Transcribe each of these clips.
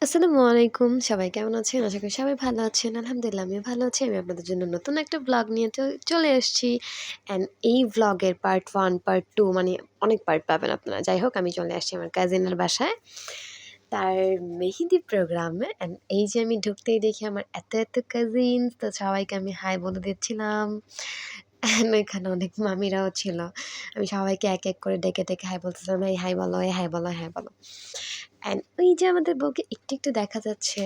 আসসালামু আলাইকুম। সবাই কেমন আছেন? আশা করি সবাই ভালো আছেন। আলহামদুলিল্লাহ আমিও ভালো আছি। আমি আপনাদের জন্য নতুন একটা ভ্লগ নিয়ে চলে এসেছি। অ্যান্ড এই ভ্লগের পার্ট 1, পার্ট 2 মানে অনেক পার্ট পাবেন আপনারা। যাই হোক আমি চলে আসছি আমার কাজিনের বাসায়। তার মেহেদি প্রোগ্রামে অ্যান্ড এই যে আমি ঢুকতেই দেখি আমার এত কাজিনস তো সবাইকে আমি হাই বলে দিচ্ছিলাম। অ্যান্ড এখানে অনেক মামিরাও ছিল। আমি সবাইকে এক করে ডেকে হাই বলতেছিলাম, "এই হাই বলো, এই হাই বলো, হাই বলো।" অ্যান্ড ওই যে আমাদের বউকে একটু দেখা যাচ্ছে।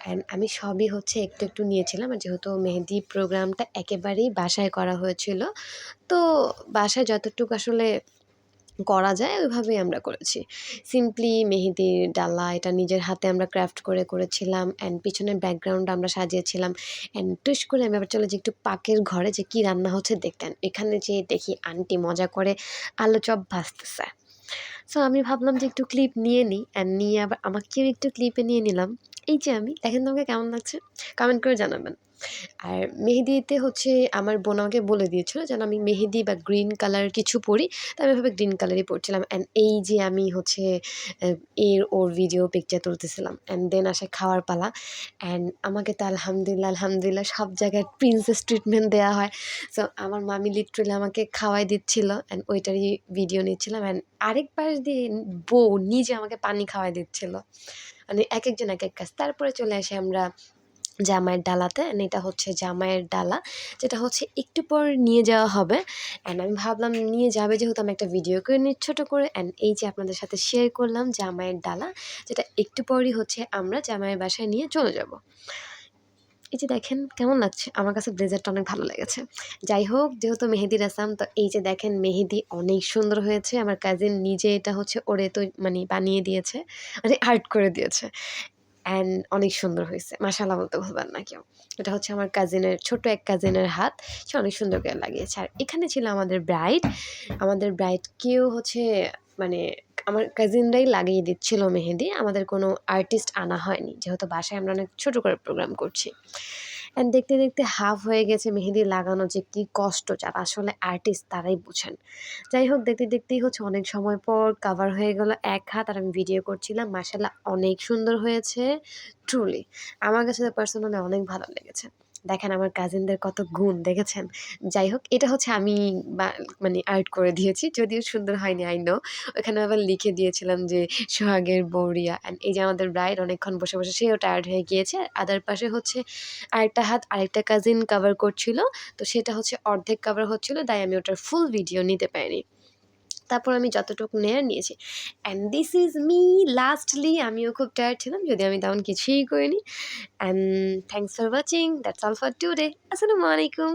অ্যান্ড আমি সবই হচ্ছে একটু নিয়েছিলাম। আর যেহেতু মেহেদি প্রোগ্রামটা একেবারেই বাসায় করা হয়েছিল, তো বাসায় যতটুকু আসলে করা যায় ওইভাবেই আমরা করেছি। সিম্পলি মেহেদির ডালা এটা নিজের হাতে আমরা ক্রাফট করেছিলাম। অ্যান্ড পিছনের ব্যাকগ্রাউন্ড আমরা সাজিয়েছিলাম। অ্যান্ড টুস করে আমি আবার চলে যাই একটু পাকের ঘরে যে কী রান্না হচ্ছে দেখতে। এখানে যেয়ে দেখি আন্টি মজা করে আলু চপ ভাজতেছে। সো আমি ভাবলাম যে একটু ক্লিপ নিয়ে নিই অ্যান্ড নিয়ে আবার আমাকেও একটু ক্লিপে নিয়ে নিলাম। এই যে আমি, দেখেন তো আমাকে কেমন লাগছে? কমেন্ট করে জানাবেন। আর মেহেদিতে হচ্ছে আমার বোন আমাকে বলে দিয়েছিল যেন আমি মেহেদি বা গ্রিন কালার কিছু পড়ি। তো আমি এভাবে গ্রিন কালারই পড়ছিলাম। অ্যান্ড এই যে আমি হচ্ছে ওর ভিডিও পিকচার তুলতেছিলাম। অ্যান্ড দেন আসে খাওয়ার পালা। অ্যান্ড আমাকে তো আলহামদুলিল্লাহ সব জায়গায় প্রিন্সেস ট্রিটমেন্ট দেওয়া হয়। সো আমার মামি লিটারেলি আমাকে খাওয়াই দিচ্ছিল অ্যান্ড ওইটারই ভিডিও নিচ্ছিলাম। অ্যান্ড আরেক পাশ দিয়ে বউ নিজে আমাকে পানি খাওয়াই দিচ্ছিল। মানে একেকজন একেক কাজ। তারপরে চলে আসি আমরা জামাইয়ের ডালাতে। অ্যান্ড এটা হচ্ছে জামাইয়ের ডালা, যেটা হচ্ছে একটু পর নিয়ে যাওয়া হবে। অ্যান্ড আমি ভাবলাম নিয়ে যাবে যেহেতু আমি একটা ভিডিও করে নিই ছোট করে। অ্যান্ড এই যে আপনাদের সাথে শেয়ার করলাম জামাইয়ের ডালা, যেটা একটু পরই হচ্ছে আমরা জামাইয়ের বাসায় নিয়ে চলে যাব। এই যে দেখেন কেমন লাগছে? আমার কাছে ব্লেজারটা অনেক ভালো লেগেছে। যাই হোক, যেহেতু মেহেদি রসম তো এই যে দেখেন মেহেদি অনেক সুন্দর হয়েছে। আমার কাজিন নিজে এটা হচ্ছে ওরে তো মানে বানিয়ে দিয়েছে, মানে আর্ট করে দিয়েছে। অ্যান্ড অনেক সুন্দর হয়েছে। মাশাআল্লাহ বলতে ভুলবেন না কেউ। এটা হচ্ছে আমার কাজিনের ছোট এক কাজিনের হাত। সে অনেক সুন্দর করে লাগিয়েছে। আর এখানে ছিল আমাদের ব্রাইড। আমাদের ব্রাইডকেও হচ্ছে মানে আমার কাজিনরাই লাগিয়ে দিচ্ছিল মেহেদি। আমাদের কোনো আর্টিস্ট আনা হয়নি। যেহেতু বাসায় আমরা অনেক ছোট করে প্রোগ্রাম করছি। অ্যান্ড দেখতে হাফ হয়ে গেছে মেহেদি লাগানো যে কী কষ্ট, যারা আসলে আর্টিস্ট তারাই বুঝেন। যাই হোক দেখতেই হচ্ছে অনেক সময় পর কাভার হয়ে গেল এক হাত। আর আমি ভিডিও করছিলাম। মাশাআল্লাহ অনেক সুন্দর হয়েছে ট্রুলি। আমার কাছে তো পার্সোনালি অনেক ভালো লেগেছে। দেখেন আমার কাজিনদের কত গুণ দেখেছেন? যাই হোক এটা হচ্ছে আমি বা মানে আর্ট করে দিয়েছি। যদিও সুন্দর হয়নি আই নো। ওখানে আবার লিখে দিয়েছিলাম যে সোহাগের বউরিয়া। অ্যান্ড এই যে আমাদের ব্রাইড অনেকক্ষণ বসে সেও টায়ার্ড হয়ে গিয়েছে। আদার পাশে হচ্ছে আরেকটা হাত আরেকটা কাজিন কভার করছিল। তো সেটা হচ্ছে অর্ধেক কভার হচ্ছিল, তাই আমি ওটার ফুল ভিডিও নিতে পারিনি। তারপর আমি যতটুকু নেয়ার নিয়েছি। And this is me lastly. আমিও খুব টায়ার্ড ছিলাম, যদিও আমি তেমন কিছুই করিনি। And thanks for watching. That's all for today. আসসালামু আলাইকুম।